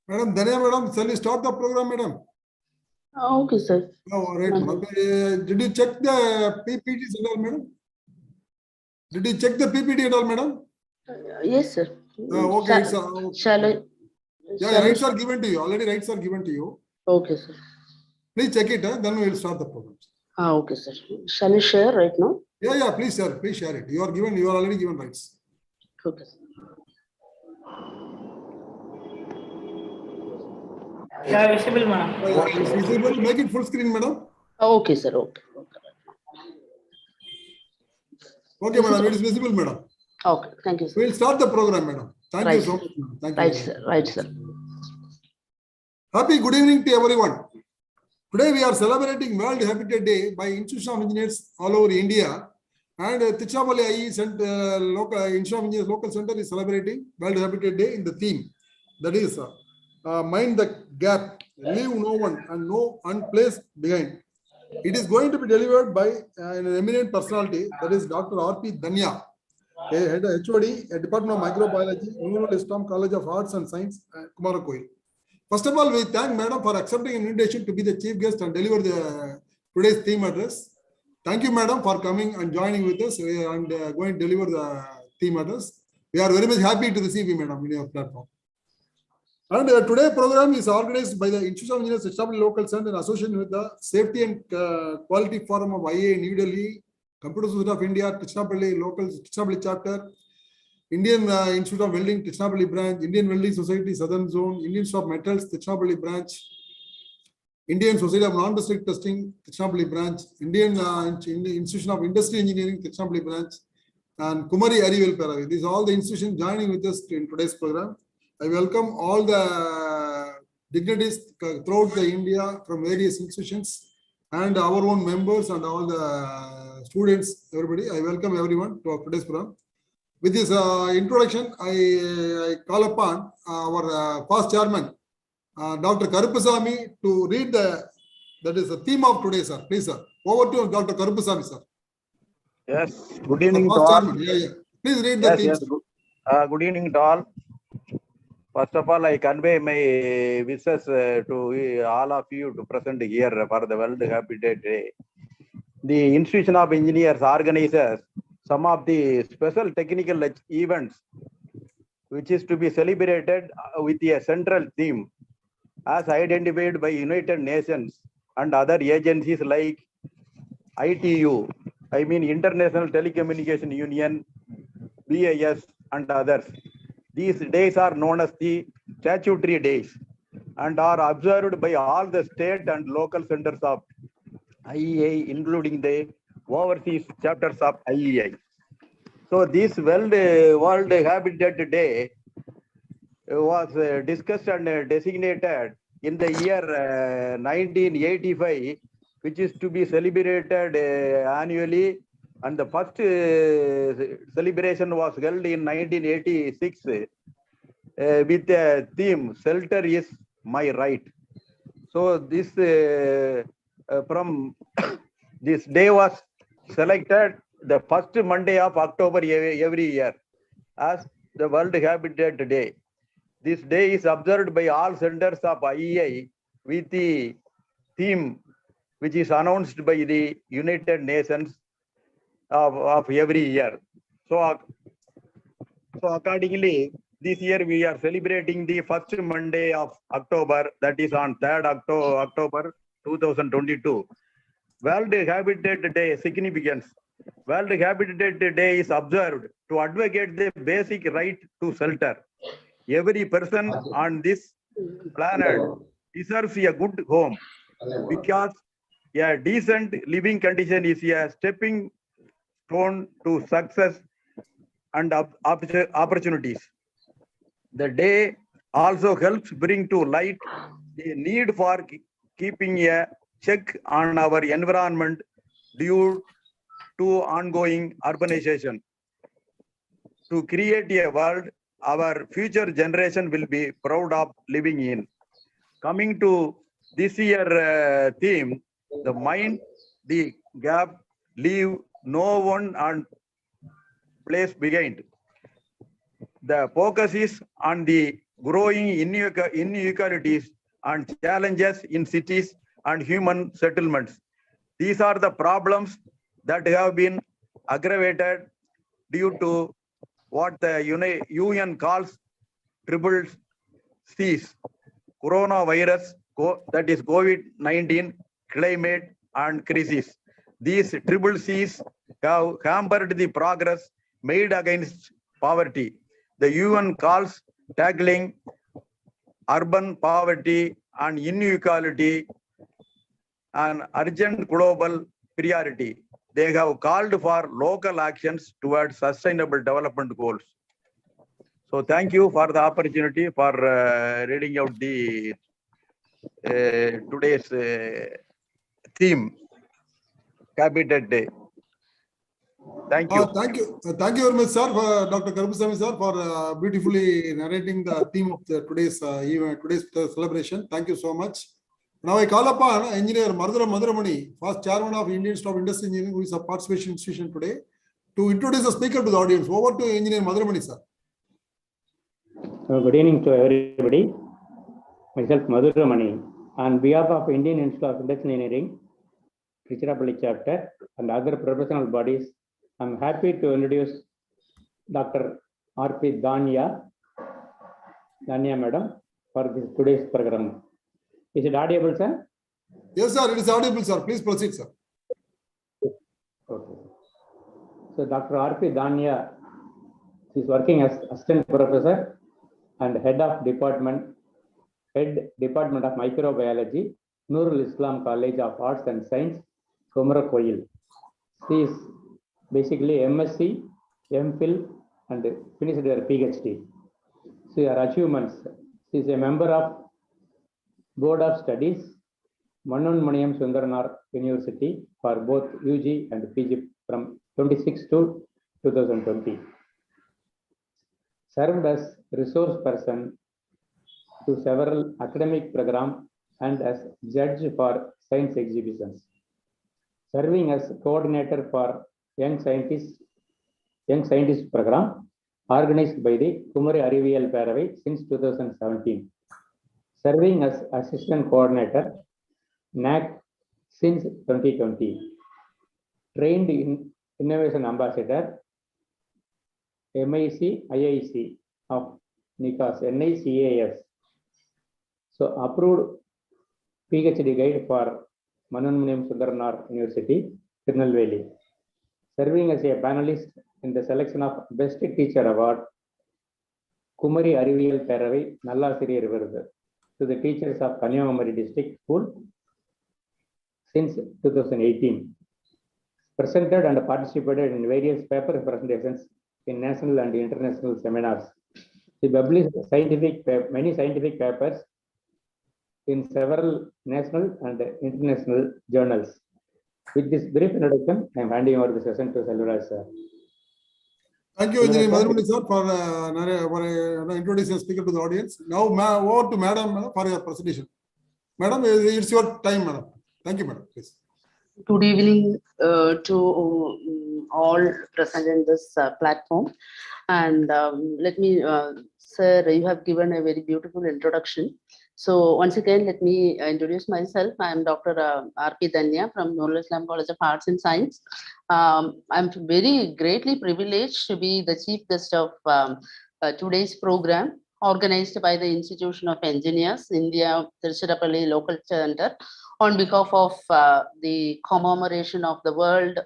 Madam, Dania madam, shall we start the program, madam? Okay, sir. All right, madam. Did you check the PPTs and all, madam? Did you check the PPT at all, madam? Yes, sir. Okay, Shall I? Yeah, rights are given to you. Already rights are given to you. Okay, sir. Please check it, then we will start the program. Okay, sir. Shall I share right now? Yeah, please share it. You are already given rights. Okay, sir. Yeah, visible, madam. It's visible. Make it full screen, madam. Okay, sir. Okay. Okay, madam. It is visible, madam. Okay, thank you, sir. We will start the program, madam. Thank you so much, madam. Thank you. Right, sir. Right, sir. Happy good evening to everyone. Today we are celebrating World Habitat Day by Institution of Engineers all over India, and Tiruchirappalli IE local Institute of Engineers local center is celebrating World Habitat Day in the theme that is mind the gap, leave no one and no unplaced behind. It is going to be delivered by an eminent personality, that is Dr. R.P. Danya, a head HOD at Department of Microbiology, Universal Islam College of Arts and Science, Kumarakoil. First of all, we thank Madam for accepting an invitation to be the chief guest and deliver today's theme address. Thank you, Madam, for coming and joining with us and going to deliver the theme address. We are very much happy to receive you, Madam, in your platform. And today's program is organized by the Institute of Engineers Tiruchirappalli Local Center in association with the Safety and Quality Forum of IEI New Delhi, Computer Society of India, Tiruchirappalli Chapter, Indian Institute of Welding, Tiruchirappalli Branch, Indian Welding Society, Southern Zone, Indian Institute of Metals, Tiruchirappalli Branch, Indian Society of Non-District Testing, Tiruchirappalli Branch, Indian Institution of Industry Engineering, Tiruchirappalli Branch, and Kumari Arivel Peravi. These are all the institutions joining with us in today's program. I welcome all the dignitaries throughout the India from various institutions and our own members and all the students, everybody. I welcome everyone to today's program. With this introduction, I call upon our past chairman, Dr. Karupasamy, to read that is the theme of today, sir. Please, sir. Over to Dr. Karupasamy, sir. Yes, good evening to all. Chairman. Please read the theme. Yes. Good evening to all. First of all, I convey my wishes to all of you to present here for the World Habitat Day. The Institution of Engineers organizes some of the special technical events which is to be celebrated with a central theme as identified by United Nations and other agencies like ITU, I mean International Telecommunication Union, BIS and others. These days are known as the statutory days and are observed by all the state and local centers of IEI, including the overseas chapters of IEI. So this World Habitat Day was discussed and designated in the year 1985, which is to be celebrated annually. And the first celebration was held in 1986 with the theme, Shelter is My Right. So this from this day was selected the first Monday of October every year as the World Habitat Day. This day is observed by all centers of IEI with the theme which is announced by the United Nations of every year. So accordingly, this year we are celebrating the first Monday of October, that is on 3rd October 2022. World Habitat Day significance. World Habitat Day is observed to advocate the basic right to shelter. Every person on this planet deserves a good home because a decent living condition is a stepping stone to success and opportunities. The day also helps bring to light the need for keeping a check on our environment due to ongoing urbanization. To create a world our future generation will be proud of living in. Coming to this year theme, the mind, the gap, leave no one and place behind. The focus is on the growing inequalities and challenges in cities and human settlements. These are the problems that have been aggravated due to what the UN calls triple C's: coronavirus, that is COVID-19, climate, and crisis. These triple C's have hampered the progress made against poverty. The UN calls tackling urban poverty and inequality an urgent global priority. They have called for local actions towards sustainable development goals. So thank you for the opportunity for reading out the today's theme, Habitat Day. Thank you. Thank you very much, sir, Dr. Karupasamy, sir, for beautifully narrating the theme of today's event, today's celebration. Thank you so much. Now I call upon Engineer Madhuramani, first Chairman of Indian Institute of Industrial Engineering, who is a participation institution today, to introduce the speaker to the audience. Over to Engineer Madhuramani, sir. Good evening to everybody. Myself Madhuramani, on behalf of Indian Institute of Industrial Engineering, Climatic Chapter, and other professional bodies, I am happy to introduce Dr. R.P. Danya Madam, for this today's program. Is it audible, sir? Yes, sir, it is audible, sir. Please proceed, sir. Okay. So Dr. R.P. Danya is working as assistant professor and head department of microbiology, Nurul Islam College of Arts and Science, Komarkoil. She is basically MSc, MPhil, and finished her PhD. So her achievements: she is a member of Board of Studies, Mannonmaniyam Sundaranaar University for both UG and PG from 26 to 2020. Served as resource person to several academic programs and as judge for science exhibitions. Serving as coordinator for Young Scientist program organized by the Kumari Ariviyal Paravai since 2017. Serving as assistant coordinator NAC since 2020. Trained in innovation ambassador MIC IIC of NICAS. So approved PhD guide for Mannonmaniyam Sundaranaar University, Tirunelveli. Serving as a panelist in the selection of Best Teacher Award, Kumari Ariviyal Paravai Nallasiriyar Virdu to the teachers of Kanyakumari District School since 2018. Presented and participated in various paper presentations in national and international seminars. He published many scientific papers in several national and international journals. With this brief introduction, I am handing over the session to Selvaraj, sir. Thank you, Engineer Madhuramani, sir, for introducing the speaker to the audience. Now, over to Madam for your presentation. Madam, it's your time, Madam. Thank you, Madam. Please. Good evening to all present in this platform. And let me, sir, you have given a very beautiful introduction. So once again, let me introduce myself. I am Dr. R.P. Danya from Nurul Islam College of Arts and Science. I'm very greatly privileged to be the chief guest of today's program, organized by the Institution of Engineers, India, Tiruchirappalli Local Center, on behalf of the commemoration of the World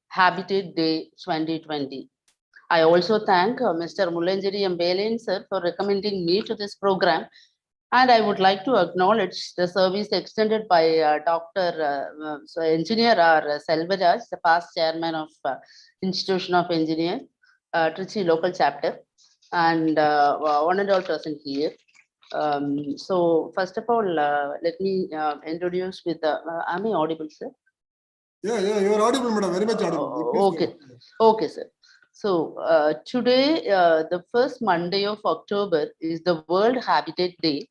Habitat Day 2020. I also thank Mr. Mulanjiri Mbelen sir for recommending me to this program. And I would like to acknowledge the service extended by Engineer R. Selvaraj, the past chairman of Institution of Engineers, Trichy Local Chapter, and one and all present here. So first of all, let me introduce with am I audible, sir? Yeah, you are audible, madam. Very much audible. Okay, okay, sir. So today, the first Monday of October is the World Habitat Day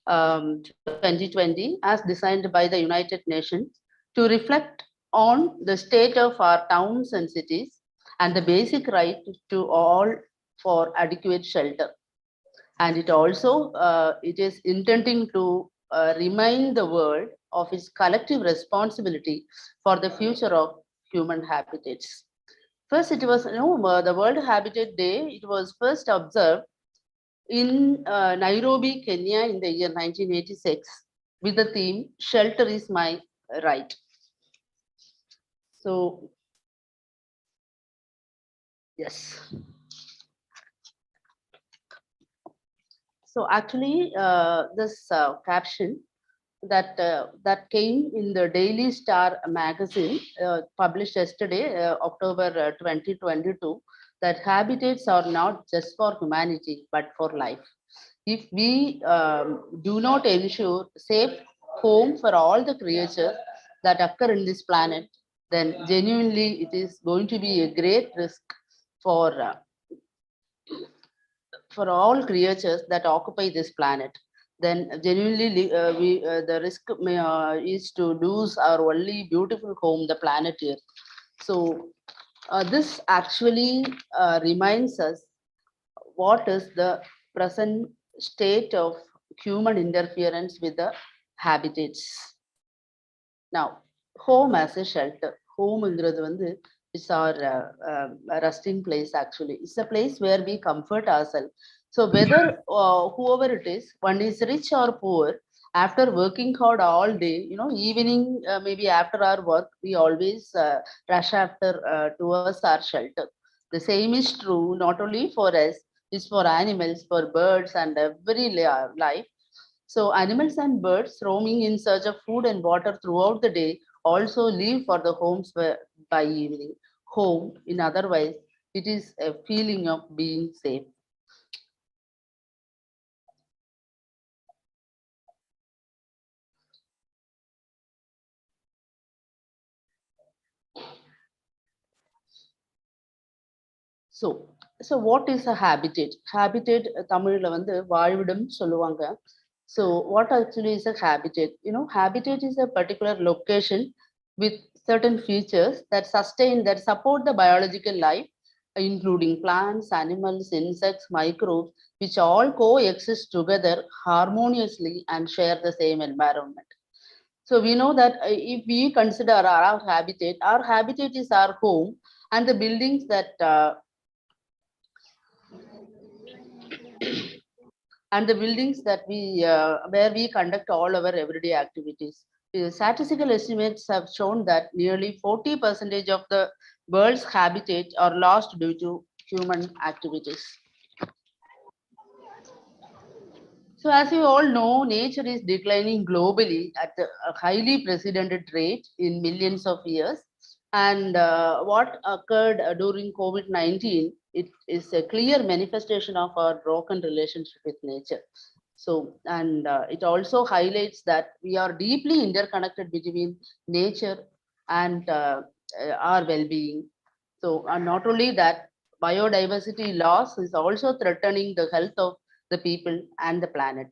2020, as designed by the United Nations to reflect on the state of our towns and cities and the basic right to all for adequate shelter. And it also it is intending to remind the world of its collective responsibility for the future of human habitats. First, it was the World Habitat Day. It was first observed in Nairobi, Kenya, in the year 1986, with the theme "Shelter is my right." So, yes. So actually, this caption that came in the Daily Star magazine, published yesterday, October 2022, that habitats are not just for humanity, but for life. If we do not ensure safe home for all the creatures that occur in this planet, then genuinely it is going to be a great risk for all creatures that occupy this planet. Then genuinely the risk is to lose our only beautiful home, the planet Earth. So this actually reminds us what is the present state of human interference with the habitats. Now, home as a shelter. Home is our resting place actually. It's a place where we comfort ourselves. So whether whoever it is, one is rich or poor, after working hard all day, evening, maybe after our work, we always rush after towards our shelter. The same is true not only for us, it's for animals, for birds, and every life. So animals and birds roaming in search of food and water throughout the day also leave for the homes by evening. Home, in other words, it is a feeling of being safe. So what is a habitat? Habitat தமிழ்ல வாழ்விடம் சொல்லுவாங்க. So what actually is a habitat? Habitat is a particular location with certain features that support the biological life, including plants, animals, insects, microbes, which all coexist together harmoniously and share the same environment. So we know that if we consider our habitat is our home, and the buildings that we where we conduct all our everyday activities. Statistical estimates have shown that nearly 40% of the world's habitat are lost due to human activities. So as you all know, nature is declining globally at a highly precedented rate in millions of years. And what occurred during COVID-19, it is a clear manifestation of our broken relationship with nature. So, and it also highlights that we are deeply interconnected between nature and our well-being. So, and not only that, biodiversity loss is also threatening the health of the people and the planet.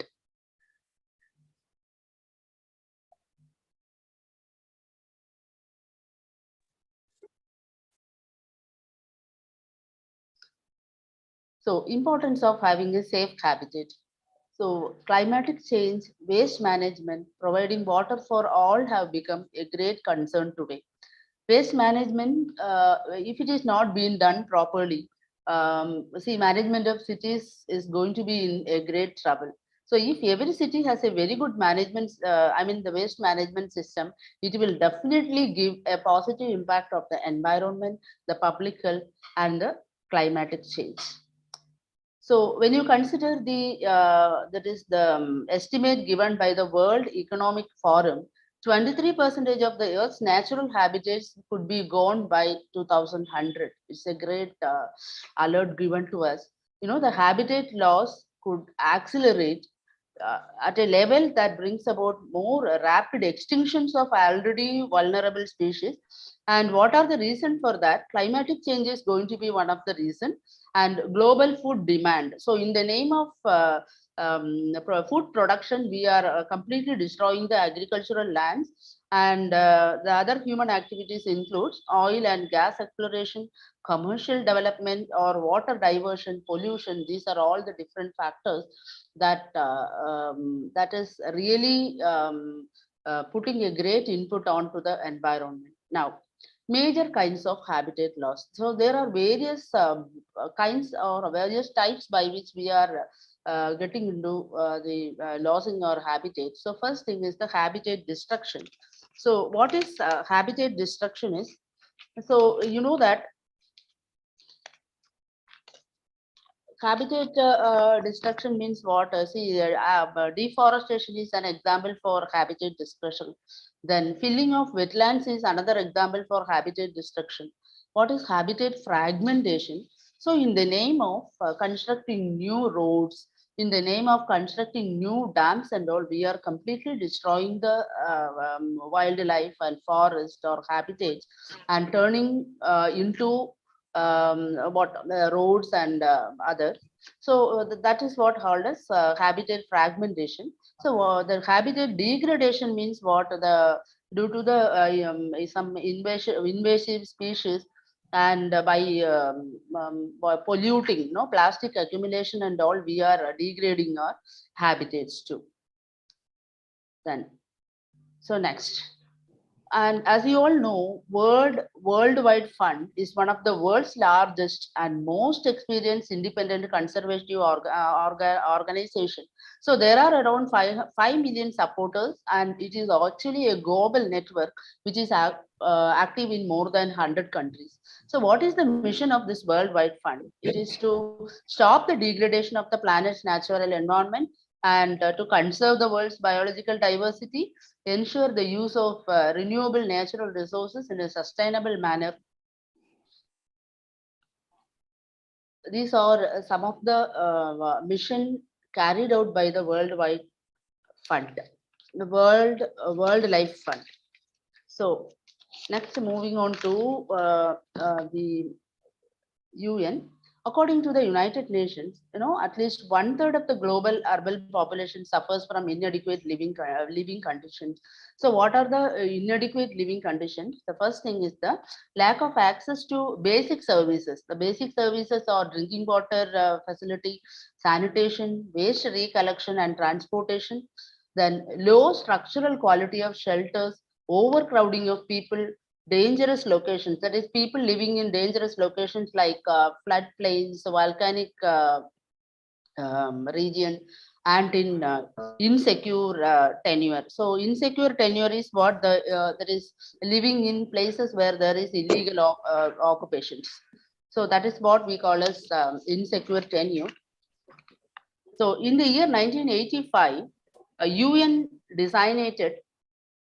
So importance of having a safe habitat. So climatic change, waste management, providing water for all have become a great concern today. Waste management, if it is not being done properly, see, management of cities is going to be in a great trouble. So if every city has a very good management, the waste management system, it will definitely give a positive impact of the environment, the public health, and the climatic change. So when you consider that is the estimate given by the World Economic Forum, 23% of the Earth's natural habitats could be gone by 2100. It's a great alert given to us. The habitat loss could accelerate at a level that brings about more rapid extinctions of already vulnerable species. And what are the reasons for that? Climatic change is going to be one of the reasons, and global food demand. So in the name of food production, we are completely destroying the agricultural lands, and the other human activities includes oil and gas exploration, commercial development, or water diversion, pollution. These are all the different factors that that is really putting a great input onto the environment. Now, major kinds of habitat loss. So there are various kinds or various types by which we are getting into the losing our habitat. So first thing is the habitat destruction. So what is habitat destruction is? So you know that habitat destruction means what? Deforestation is an example for habitat destruction. Then filling of wetlands is another example for habitat destruction. What is habitat fragmentation? So in the name of constructing new roads, in the name of constructing new dams and all, we are completely destroying the wildlife and forest or habitats and turning into roads and others. So that is what called as habitat fragmentation. So the habitat degradation means what? Due to the some invasive species, and by polluting, plastic accumulation and all, we are degrading our habitats too. Then, so next. And as you all know, Worldwide Fund is one of the world's largest and most experienced independent conservative organization. So there are around 5 million supporters, and it is actually a global network which is active in more than 100 countries. So what is the mission of this Worldwide Fund? It is to stop the degradation of the planet's natural environment and to conserve the world's biological diversity, ensure the use of renewable natural resources in a sustainable manner. These are some of the mission carried out by the Worldwide Fund, the World Life Fund. So next, moving on to the UN. According to the United Nations, at least 1/3 of the global urban population suffers from inadequate living conditions. So what are the inadequate living conditions? The first thing is the lack of access to basic services. The basic services are drinking water facility, sanitation, waste recollection and transportation, then low structural quality of shelters, overcrowding of people, dangerous locations, that is people living in dangerous locations like floodplains, volcanic region, and in insecure tenure. So insecure tenure is what that is living in places where there is illegal occupations. So that is what we call as insecure tenure. So in the year 1985,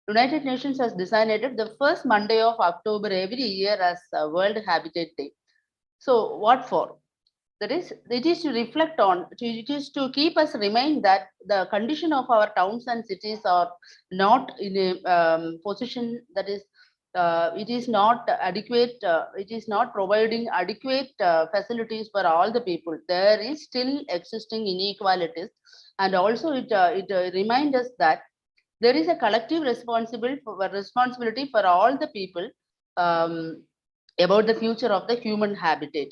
United Nations has designated the first Monday of October every year as World Habitat Day. So what for? That is, it is to reflect on, it is to keep us remind that the condition of our towns and cities are not in a position that is, it is not adequate, it is not providing adequate facilities for all the people. There is still existing inequalities, and also it reminds us that there is a collective responsibility for all the people about the future of the human habitat.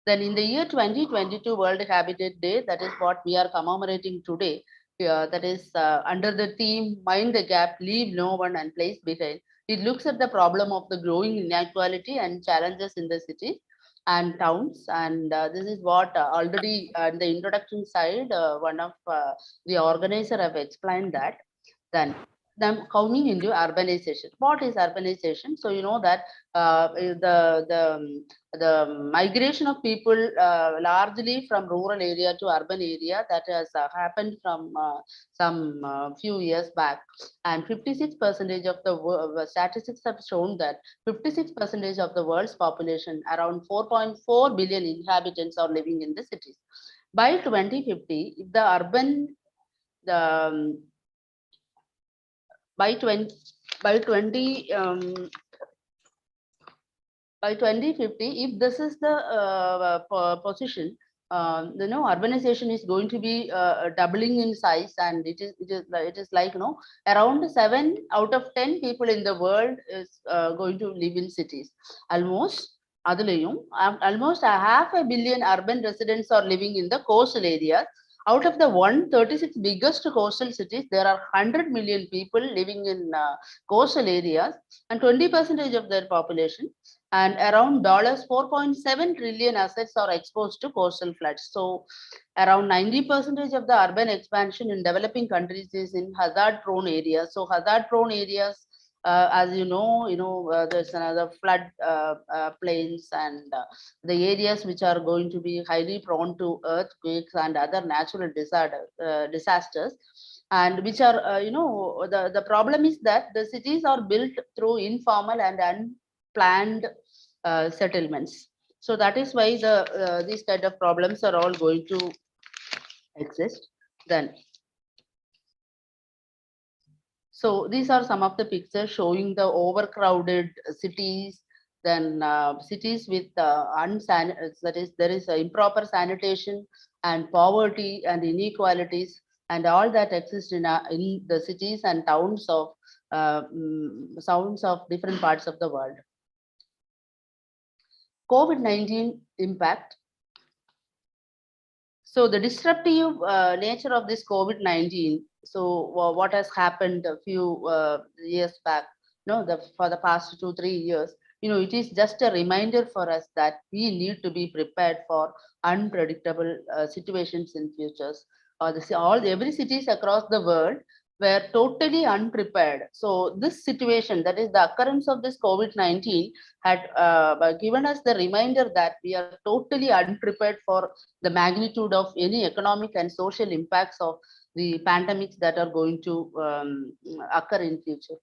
Then in the year 2022 World Habitat Day, that is what we are commemorating today, that is under the theme Mind the Gap, Leave No One and Place Behind. It looks at the problem of the growing inequality and challenges in the cities and towns. And this is what already in the introduction side, one of the organizer have explained that. Then coming into urbanization. What is urbanization? So you know that the migration of people largely from rural area to urban area, that has happened from some few years back, and 56% of the statistics have shown that 56% of the world's population, around 4.4 billion inhabitants, are living in the cities. By 2050, if the urban by 20 by 20 by 2050, if this is the position, urbanization is going to be doubling in size, and it is like, around 7 out of 10 people in the world is going to live in cities. Almost a 500 million urban residents are living in the coastal areas. Out of the 136 biggest coastal cities, there are 100 million people living in coastal areas, and 20% of their population, and around $4.7 trillion assets are exposed to coastal floods. So around 90% of the urban expansion in developing countries is in hazard-prone areas. So hazard-prone areas, as there's another flood plains, and the areas which are going to be highly prone to earthquakes and other natural disasters, and which are, the problem is that the cities are built through informal and unplanned settlements. So that is why these kind of problems are all going to exist. Then, so these are some of the pictures showing the overcrowded cities, then cities with that is, there is improper sanitation and poverty and inequalities, and all that exists in the cities and towns of different parts of the world. COVID-19 impact. So the disruptive nature of this COVID-19. So what has happened a few years back, for the past 2-3 years, it is just a reminder for us that we need to be prepared for unpredictable situations in futures. Every cities across the world were totally unprepared. So this situation, that is the occurrence of this COVID-19, had given us the reminder that we are totally unprepared for the magnitude of any economic and social impacts of the pandemics that are going to occur in future.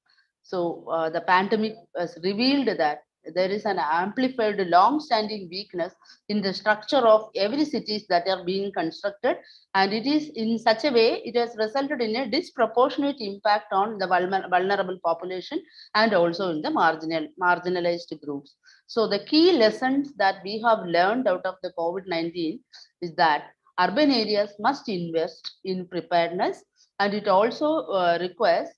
So the pandemic has revealed that there is an amplified long-standing weakness in the structure of every cities that are being constructed, and it is in such a way it has resulted in a disproportionate impact on the vulnerable population and also in the marginalized groups. So the key lessons that we have learned out of the COVID-19 is that urban areas must invest in preparedness, and it also requires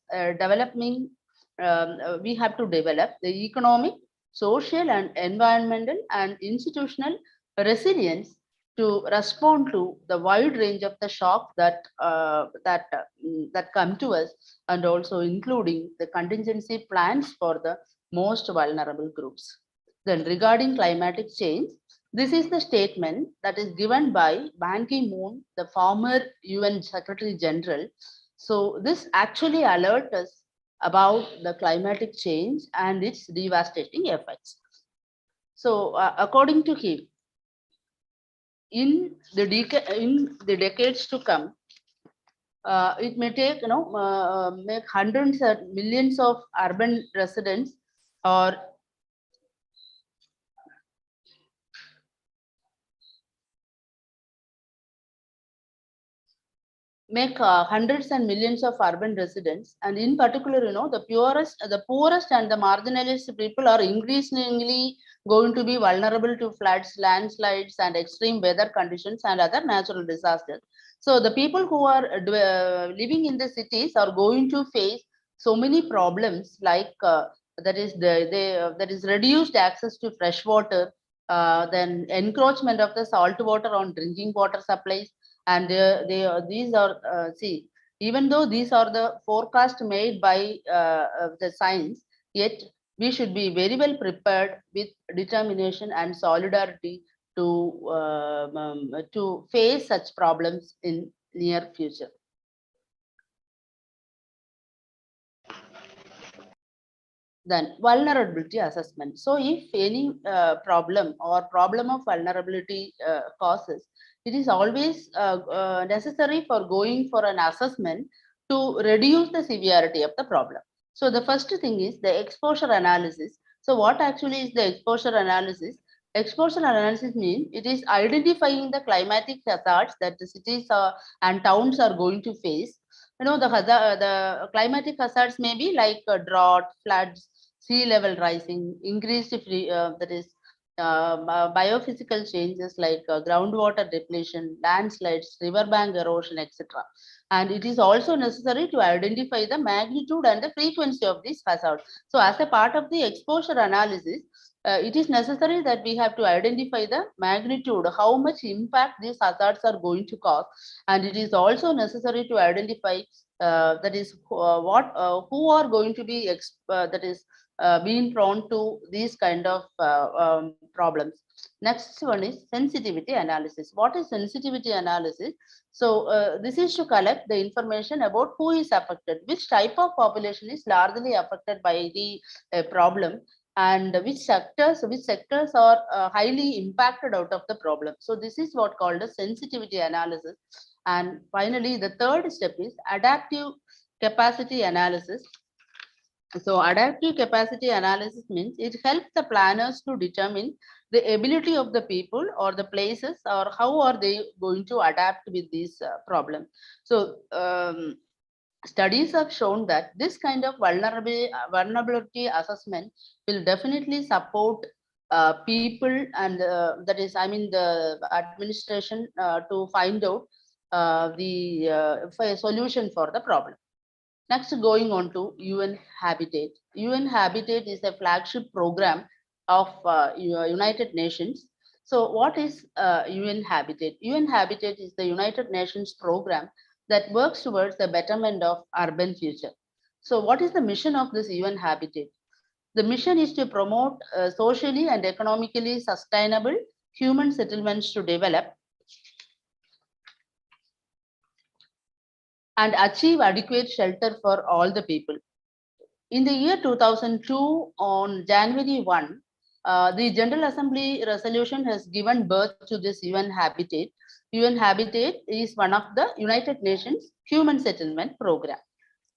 we have to develop the economic, social and environmental and institutional resilience to respond to the wide range of the shocks that come to us, and also including the contingency plans for the most vulnerable groups. Then regarding climatic change, this is the statement that is given by Ban Ki-moon, the former UN Secretary General. So this actually alerts us about the climatic change and its devastating effects. So according to him, in the decades to come, it may take make hundreds of millions of urban residents, or make hundreds and millions of urban residents, and in particular, the poorest and the marginalized people are increasingly going to be vulnerable to floods, landslides, and extreme weather conditions and other natural disasters. So the people who are living in the cities are going to face so many problems, like that is reduced access to fresh water, then encroachment of the salt water on drinking water supplies. And these are, see, even though these are the forecast made by the science, yet we should be very well prepared with determination and solidarity to face such problems in near future. Then vulnerability assessment. So if any problem or problem of vulnerability causes, it is always necessary for going for an assessment to reduce the severity of the problem. So the first thing is the exposure analysis. So what actually is the exposure analysis? Exposure analysis means it is identifying the climatic hazards that the cities and towns are going to face. You know, the climatic hazards may be like drought, floods, sea level rising, increased that is biophysical changes like groundwater depletion, landslides, riverbank erosion, etc. And it is also necessary to identify the magnitude and the frequency of these hazards. So as a part of the exposure analysis, it is necessary that we have to identify the magnitude, how much impact these hazards are going to cause. And it is also necessary to identify that is who are going to be being prone to these kind of problems. Next one is sensitivity analysis. What is sensitivity analysis? So this is to collect the information about who is affected, which type of population is largely affected by the problem, and which sectors are highly impacted out of the problem. So this is what called a sensitivity analysis. And finally, the third step is adaptive capacity analysis. So adaptive capacity analysis means it helps the planners to determine the ability of the people or the places, or how are they going to adapt with these problems. So studies have shown that this kind of vulnerability assessment will definitely support people and that is, I mean, the administration to find out a solution for the problem. Next, going on to UN Habitat. UN Habitat is a flagship program of United Nations. So what is UN Habitat? UN Habitat is the United Nations program that works towards the betterment of urban future. So what is the mission of this UN Habitat? The mission is to promote socially and economically sustainable human settlements to develop and achieve adequate shelter for all the people. In the year 2002, on January 1, the General Assembly resolution has given birth to this UN Habitat. UN Habitat is one of the United Nations Human Settlement Program.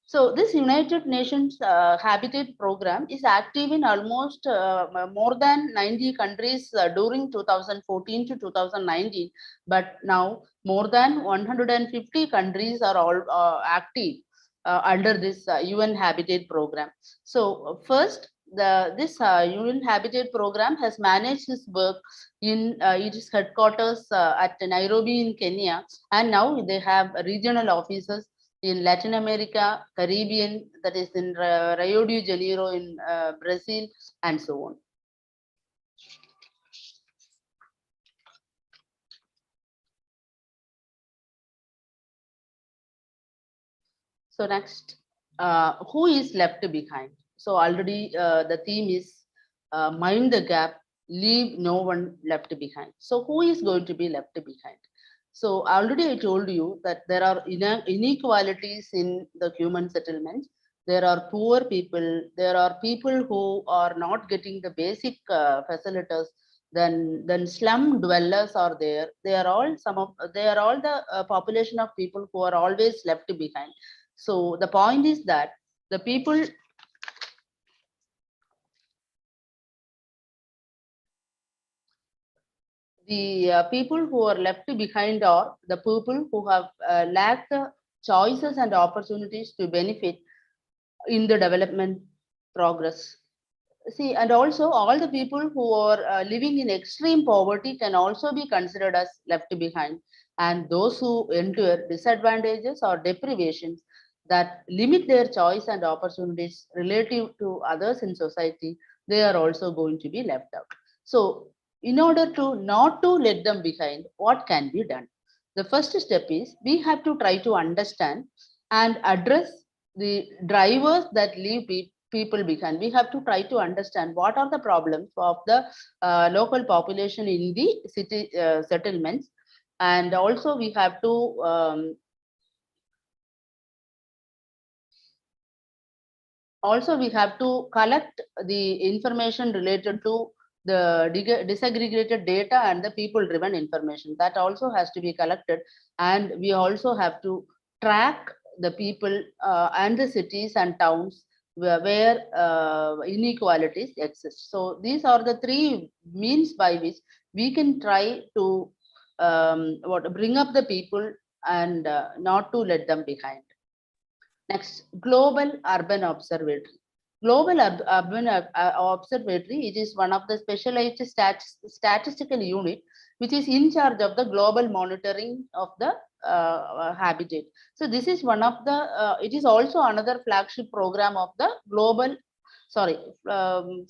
So this United Nations Habitat Program is active in almost more than 90 countries during 2014 to 2019, but now more than 150 countries are all active under this UN Habitat Program. So first, this UN Habitat Program has managed its work in its headquarters at Nairobi in Kenya, and now they have regional offices in Latin America, Caribbean, that is in Rio de Janeiro in Brazil, and so on. So next, who is left behind? So already the theme is mind the gap, leave no one left behind. So who is going to be left behind? So already I told you that there are inequalities in the human settlements. There are poor people. There are people who are not getting the basic facilities. Then slum dwellers are there. They are all the population of people who are always left behind. So the point is that the people people who are left behind are the people who have lacked the choices and opportunities to benefit in the development progress. See, and also all the people who are living in extreme poverty can also be considered as left behind. And those who endure disadvantages or deprivations that limit their choice and opportunities relative to others in society, they are also going to be left out. So in order to not to let them behind, what can be done? The first step is we have to try to understand and address the drivers that leave people behind. We have to try to understand what are the problems of the local population in the city settlements, and also we have to collect the information related to the disaggregated data and the people driven information that also has to be collected, and we also have to track the people and the cities and towns where inequalities exist. So these are the three means by which we can try to bring up the people and not to let them behind. Next, Global Urban Observatory. Global Urban Observatory, it is one of the specialized statistical unit which is in charge of the global monitoring of the habitat. So this is one of the, it is also another flagship program of the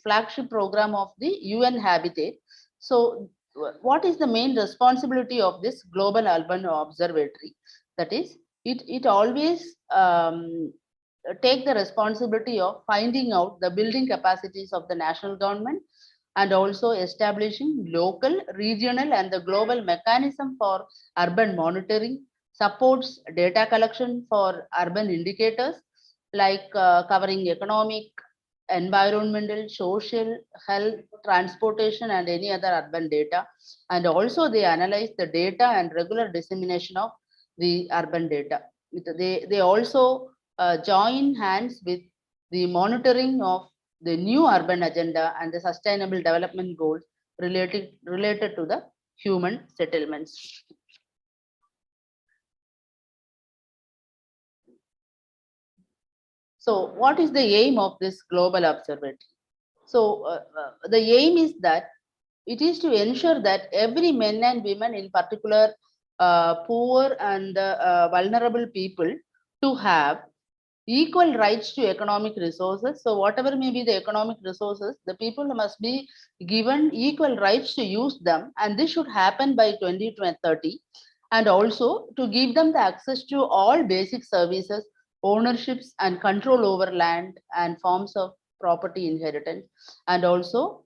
flagship program of the UN Habitat. So what is the main responsibility of this Global Urban Observatory? That is, it always take the responsibility of finding out the building capacities of the national government and also establishing local, regional and the global mechanism for urban monitoring, supports data collection for urban indicators like covering economic, environmental, social, health, transportation and any other urban data, and also they analyze the data and regular dissemination of the urban data. They also join hands with the monitoring of the new urban agenda and the sustainable development goals related to the human settlements. So what is the aim of this global observatory? So the aim is that it is to ensure that every men and women, in particular poor and vulnerable people, to have equal rights to economic resources. So whatever may be the economic resources, the people must be given equal rights to use them, and this should happen by 2030. And also to give them the access to all basic services, ownerships and control over land and forms of property inheritance. And also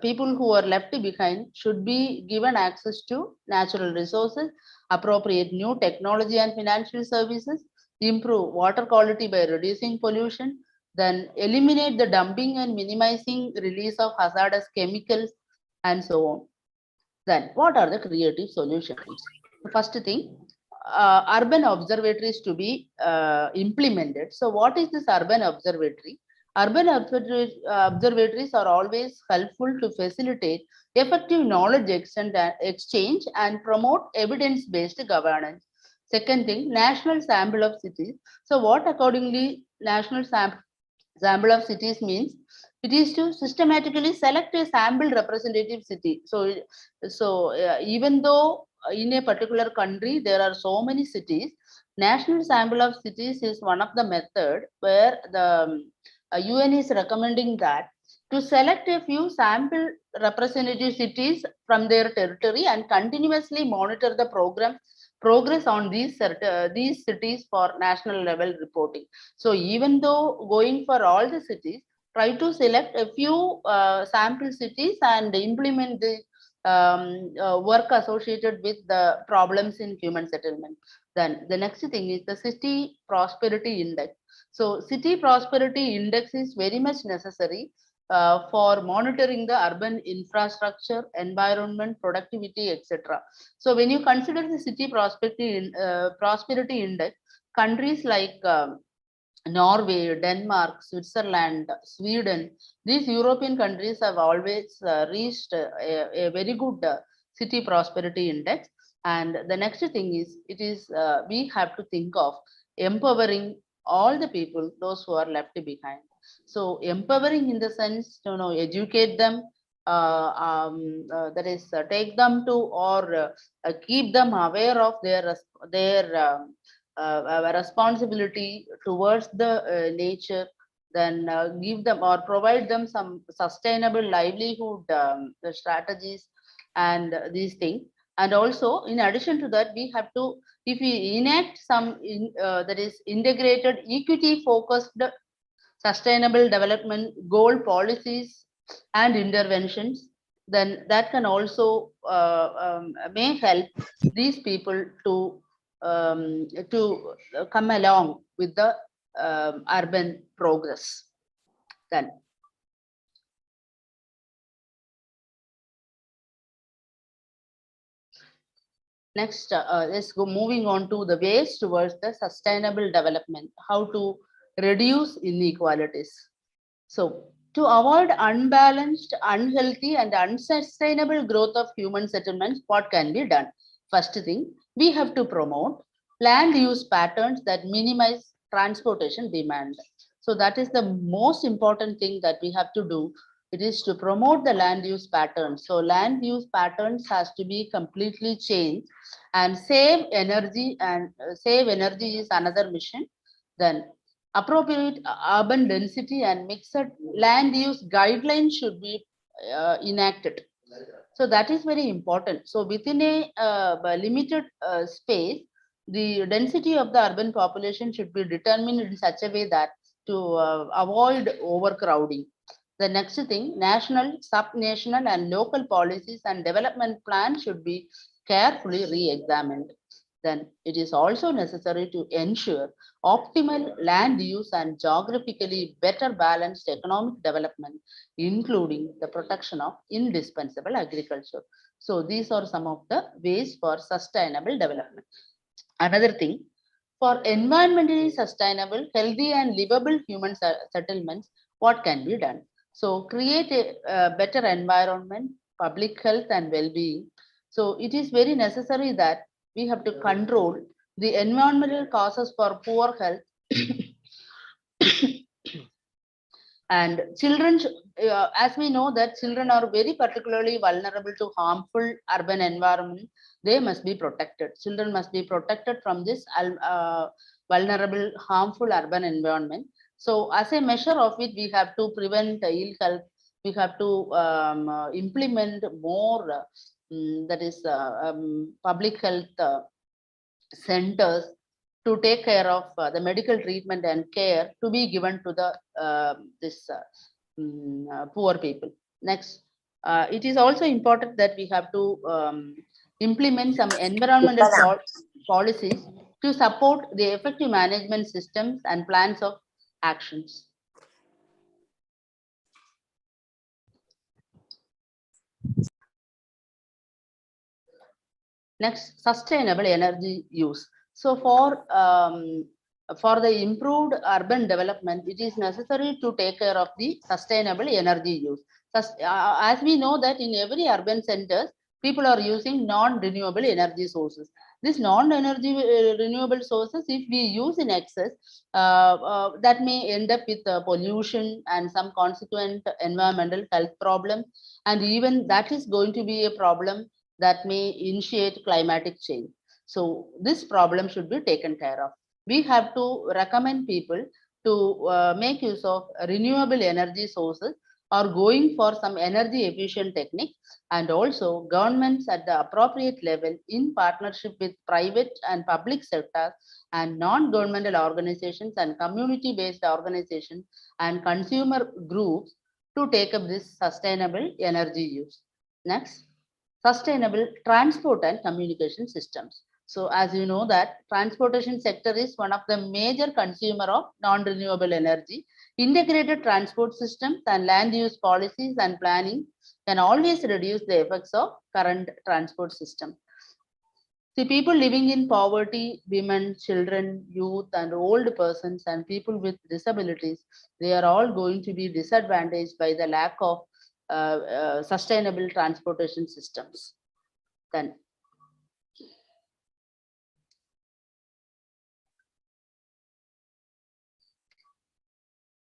people who are left behind should be given access to natural resources, appropriate new technology and financial services, improve water quality by reducing pollution, then eliminate the dumping and minimizing release of hazardous chemicals, and so on. Then what are the creative solutions? The first thing, urban observatories to be implemented. So what is this urban observatory? Urban observatories are always helpful to facilitate effective knowledge exchange and promote evidence-based governance. Second thing, national sample of cities. So what accordingly national sample of cities means? It is to systematically select a sample representative city. So even though in a particular country there are so many cities, national sample of cities is one of the method where the UN is recommending that to select a few sample representative cities from their territory and continuously monitor the progress on these cities for national level reporting. So even though going for all the cities, try to select a few sample cities and implement the work associated with the problems in human settlement. Then the next thing is the city prosperity index. So city prosperity index is very much necessary for monitoring the urban infrastructure, environment, productivity, etc. So when you consider the city prosperity index, countries like Norway, Denmark, Switzerland, Sweden, these European countries have always reached a very good city prosperity index. And the next thing is, we have to think of empowering all the people, those who are left behind. So empowering in the sense, educate them, that is take them to or keep them aware of their responsibility towards the nature, then give them or provide them some sustainable livelihood strategies and these things. And also, in addition to that, we have to, if we enact some that is integrated equity focused sustainable development goal policies and interventions, then that can also may help these people to come along with the urban progress. Then next, let's go moving on to the ways towards the sustainable development, how to reduce inequalities. So to avoid unbalanced, unhealthy, and unsustainable growth of human settlements, what can be done? First thing, we have to promote land use patterns that minimize transportation demand. So that is the most important thing that we have to do. It is to promote the land use patterns. So land use patterns has to be completely changed, and save energy, and save energy is another mission. Then appropriate urban density and mixed land use guidelines should be enacted. So that is very important. So within a limited space, the density of the urban population should be determined in such a way that to avoid overcrowding. The next thing, national, sub-national, and local policies and development plans should be carefully re-examined. Then it is also necessary to ensure optimal land use and geographically better balanced economic development, including the protection of indispensable agriculture. So these are some of the ways for sustainable development. Another thing, for environmentally sustainable, healthy, and livable human settlements, what can be done? So create a better environment, public health, and well-being. So it is very necessary that we have to control the environmental causes for poor health. And children, as we know that children are very particularly vulnerable to harmful urban environment, they must be protected. Children must be protected from this vulnerable, harmful urban environment. So as a measure of it, we have to prevent ill health. We have to implement more, that is public health centers to take care of the medical treatment and care to be given to the poor people. Next, it is also important that we have to implement some environmental policies to support the effective management systems and plans of actions. Next, sustainable energy use. So for the improved urban development, it is necessary to take care of the sustainable energy use. As we know that in every urban centers, people are using non-renewable energy sources. This non-energy renewable sources, if we use in excess, that may end up with pollution and some consequent environmental health problems. And even that is going to be a problem that may initiate climatic change. So this problem should be taken care of. We have to recommend people to make use of renewable energy sources or going for some energy efficient techniques, and also governments at the appropriate level in partnership with private and public sectors and non-governmental organizations and community-based organizations and consumer groups to take up this sustainable energy use. Next, sustainable transport and communication systems. So as you know that transportation sector is one of the major consumer of non-renewable energy. Integrated transport systems and land use policies and planning can always reduce the effects of current transport system. See, people living in poverty, women, children, youth, and old persons, and people with disabilities, they are all going to be disadvantaged by the lack of sustainable transportation systems. Then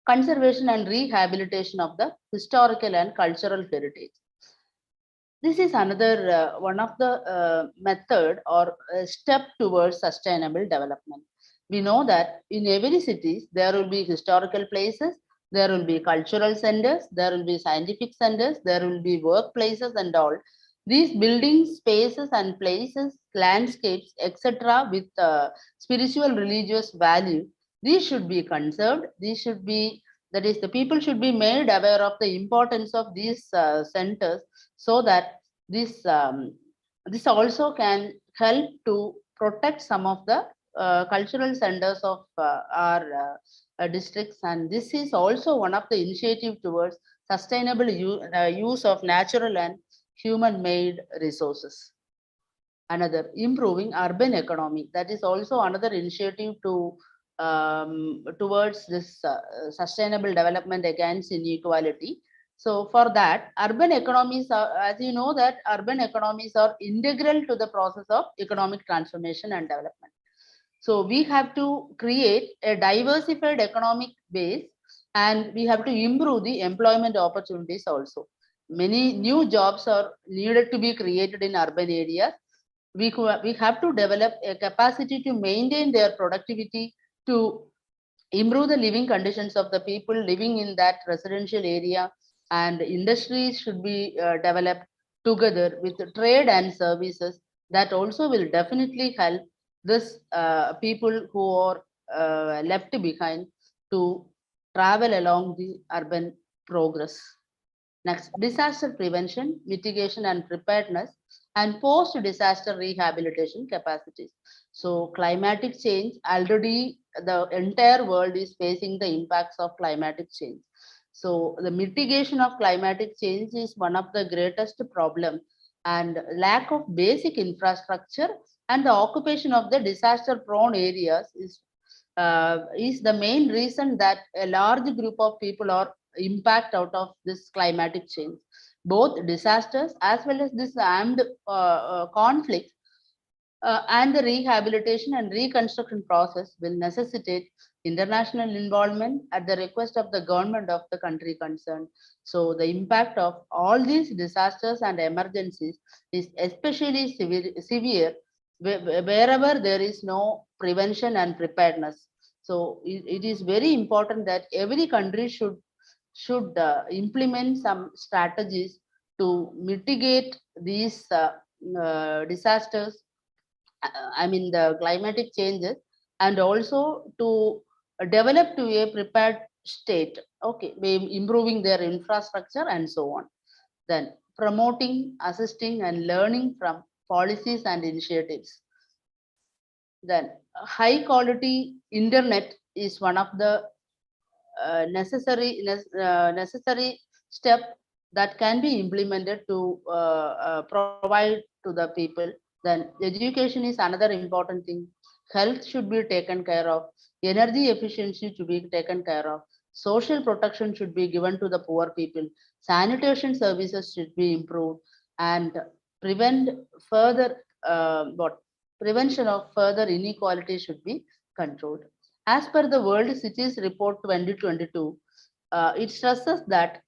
conservation and rehabilitation of the historical and cultural heritage. This is another one of the method or step towards sustainable development. We know that in every city there will be historical places There will be cultural centers, there will be scientific centers, there will be workplaces and all. These buildings, spaces and places, landscapes, etc. with spiritual religious value, these should be conserved. These should be, that is, the people should be made aware of the importance of these centers, so that this also can help to protect some of the cultural centers of our districts. And this is also one of the initiative towards sustainable use of natural and human-made resources. Another, improving urban economy. That is also another initiative to towards this sustainable development against inequality. So for that, urban economies are, as you know, that urban economies are integral to the process of economic transformation and development. So we have to create a diversified economic base, and we have to improve the employment opportunities also. Many new jobs are needed to be created in urban areas. We have to develop a capacity to maintain their productivity, to improve the living conditions of the people living in that residential area, and industries should be developed together with trade and services. That also will definitely help this people who are left behind to travel along the urban progress. Next, disaster prevention, mitigation and preparedness, and post-disaster rehabilitation capacities. So climatic change, already the entire world is facing the impacts of climatic change. So the mitigation of climatic change is one of the greatest problem, and lack of basic infrastructure and the occupation of the disaster prone areas is the main reason that a large group of people are impact out of this climatic change. Both disasters as well as this armed conflict and the rehabilitation and reconstruction process will necessitate international involvement at the request of the government of the country concerned. So the impact of all these disasters and emergencies is especially severe wherever there is no prevention and preparedness. So it is very important that every country should implement some strategies to mitigate these disasters, I mean the climatic changes, and also to develop to a prepared state, okay, improving their infrastructure and so on. Then promoting, assisting and learning from policies and initiatives. Then high quality internet is one of the necessary step that can be implemented to provide to the people. Then education is another important thing. Health should be taken care of. Energy efficiency should be taken care of. Social protection should be given to the poor people. Sanitation services should be improved, and prevent further prevention of further inequality should be controlled. As per the World Cities Report 2022, it stresses that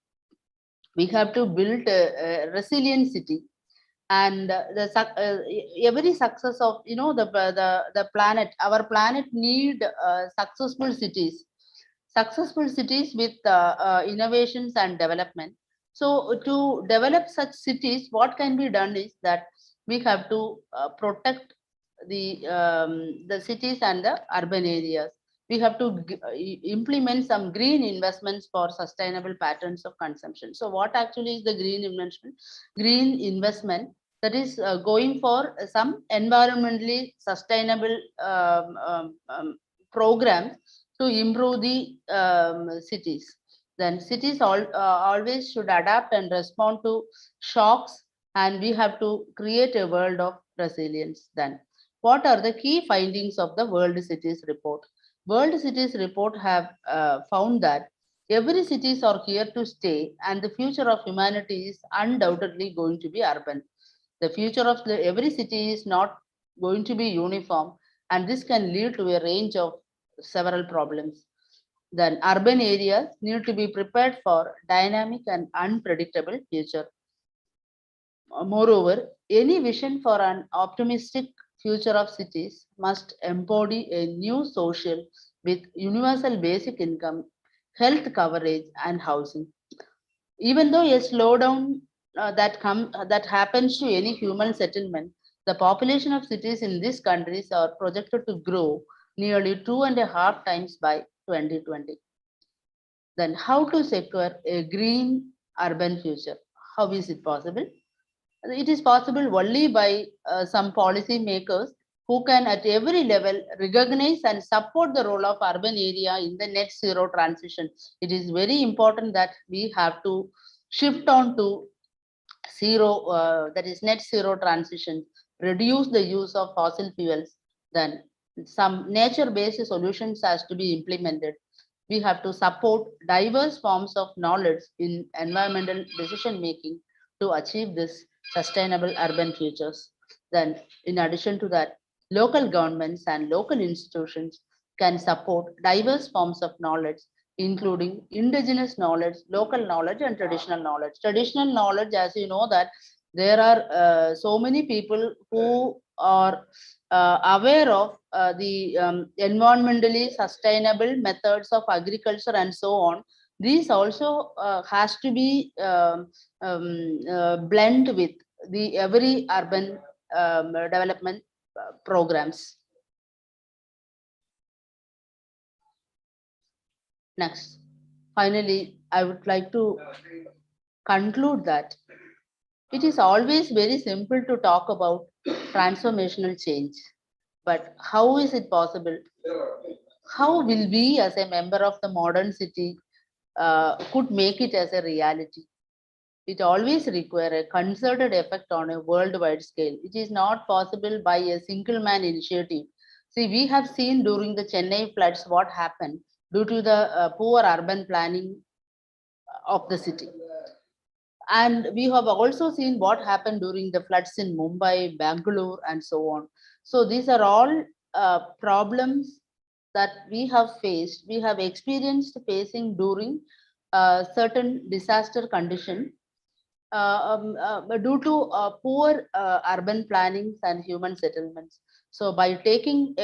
we have to build a resilient city, and every success of the planet, our planet need successful cities with innovations and development. So to develop such cities, what can be done is that we have to protect the cities and the urban areas. We have to implement some green investments for sustainable patterns of consumption. So what actually is the green investment? Green investment, that is going for some environmentally sustainable programs to improve the cities. Then cities always should adapt and respond to shocks, and we have to create a world of resilience. Then what are the key findings of the World Cities Report? World Cities Report have found that every cities are here to stay, and the future of humanity is undoubtedly going to be urban. The future of every city is not going to be uniform, and this can lead to a range of several problems. Then urban areas need to be prepared for dynamic and unpredictable future. Moreover, any vision for an optimistic future of cities must embody a new social with universal basic income, health coverage, and housing. Even though a slowdown that happens to any human settlement, the population of cities in these countries are projected to grow nearly 2.5 times by 2020. Then how to secure a green urban future? How is it possible? It is possible only by some policy makers who can at every level recognize and support the role of urban area in the net zero transition. It is very important that we have to shift on to zero, that is net zero transition, reduce the use of fossil fuels. Then some nature-based solutions has to be implemented. We have to support diverse forms of knowledge in environmental decision making to achieve this sustainable urban futures. Then, in addition to that, local governments and local institutions can support diverse forms of knowledge, including indigenous knowledge, local knowledge, and traditional knowledge. Traditional knowledge, as you know, that there are so many people who are aware of the environmentally sustainable methods of agriculture and so on. These also has to be blend with the every urban development programs. Next, finally, I would like to conclude that it is always very simple to talk about transformational change, but how is it possible? How will we, as a member of the modern city, could make it as a reality? It always requires a concerted effort on a worldwide scale. It is not possible by a single man initiative. See, we have seen during the Chennai floods what happened due to the poor urban planning of the city. And we have also seen what happened during the floods in Mumbai, Bangalore, and so on. So these are all problems that we have faced, we have experienced facing during certain disaster condition due to poor urban plannings and human settlements. So by taking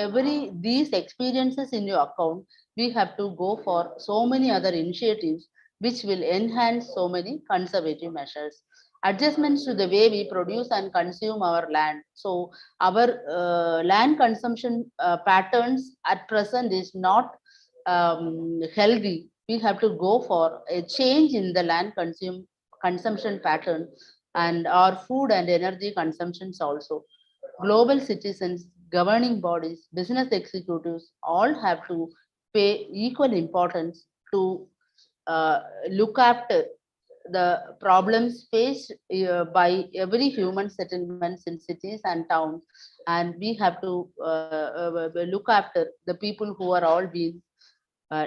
these experiences into account, we have to go for so many other initiatives which will enhance so many conservative measures. Adjustments to the way we produce and consume our land. So our land consumption patterns at present is not healthy. We have to go for a change in the land consumption pattern and our food and energy consumptions also. Global citizens, governing bodies, business executives all have to pay equal importance to look after the problems faced by every human settlements in cities and towns, and we have to look after the people who are all being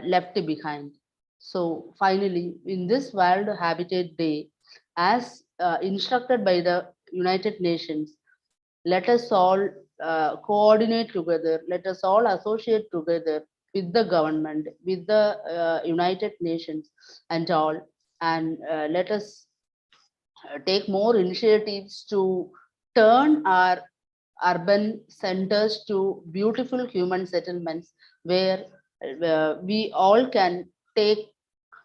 left behind. So finally, in this World Habitat Day, as instructed by the United Nations, let us all coordinate together, let us all associate together with the government, with the United Nations and all, and let us take more initiatives to turn our urban centers to beautiful human settlements where we all can take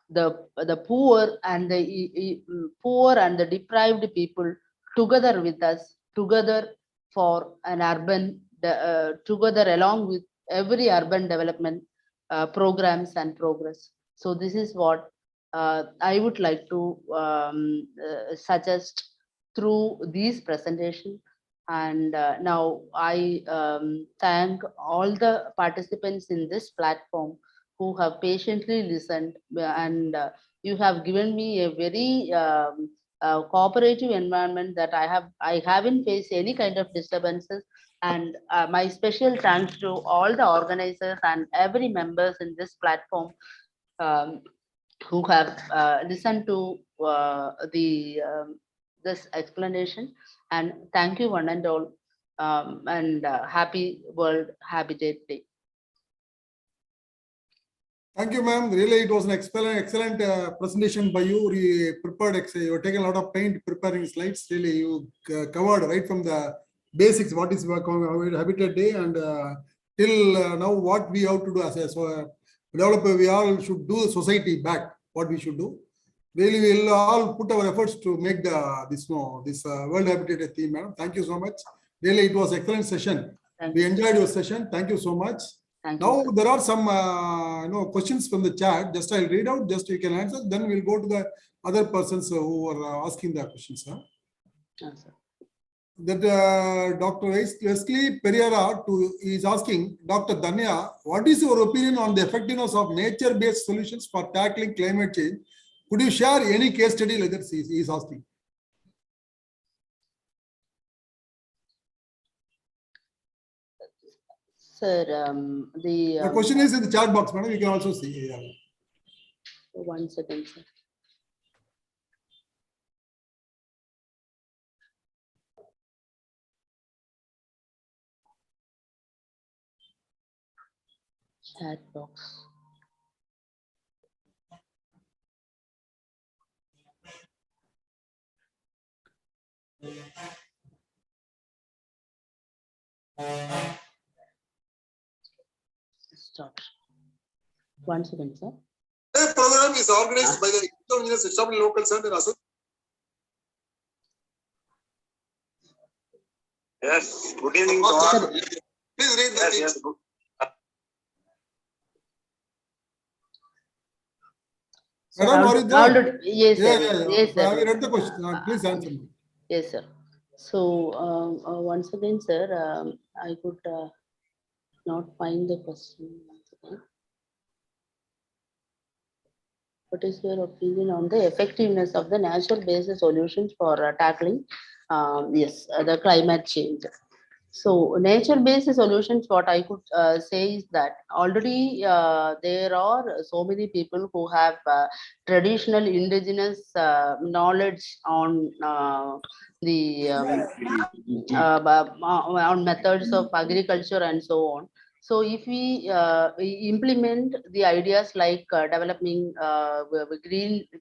the poor and the deprived people together with us, together for an urban, together along with every urban development programs and progress. So this is what I would like to suggest through these presentations. And now I thank all the participants in this platform who have patiently listened, and you have given me a very cooperative environment that I haven't faced any kind of disturbances. And my special thanks to all the organizers and every members in this platform who have listened to this explanation. And thank you one and all, and happy World Habitat Day. Thank you, ma'am. Really, it was an excellent presentation by you. You prepared, you taken a lot of pain preparing slides. Really, you covered right from the basics, what is Habitat Day, and till now what we have to do as a develop, we all should do the society back, what we should do. Really, we will all put our efforts to make this World Habitat a theme, madam. Thank you so much. Really, it was excellent session. Thank We you. enjoyed your session. Thank you so much. Thank you, Now sir. there are some questions from the chat. Just I'll read out. Just you can answer. Then we'll go to the other persons who are asking the questions. Huh? Yes, sir. That Dr. Wesley Pereira is asking Dr. Danya, what is your opinion on the effectiveness of nature-based solutions for tackling climate change? Could you share any case study like that? He is asking. Sir, The question is in the chat box, madam. You can also see. Yeah. 1 second, sir. Chat box. Stop. 1 second, sir. The program is organized by the Engineers Established Local Center. Yes, good evening to Sir, all. please read the Yes, things. Madam, are you there? Already, yes, sir. Yes, sir. Have you read the question? Please answer me. Yes, sir. So, once again, sir, I could not find the question. Once again. What is your opinion on the effectiveness of the natural based solutions for tackling, the climate change? So nature-based solutions, what I could say is that already there are so many people who have traditional indigenous knowledge on the on methods of agriculture and so on. So if we implement the ideas like developing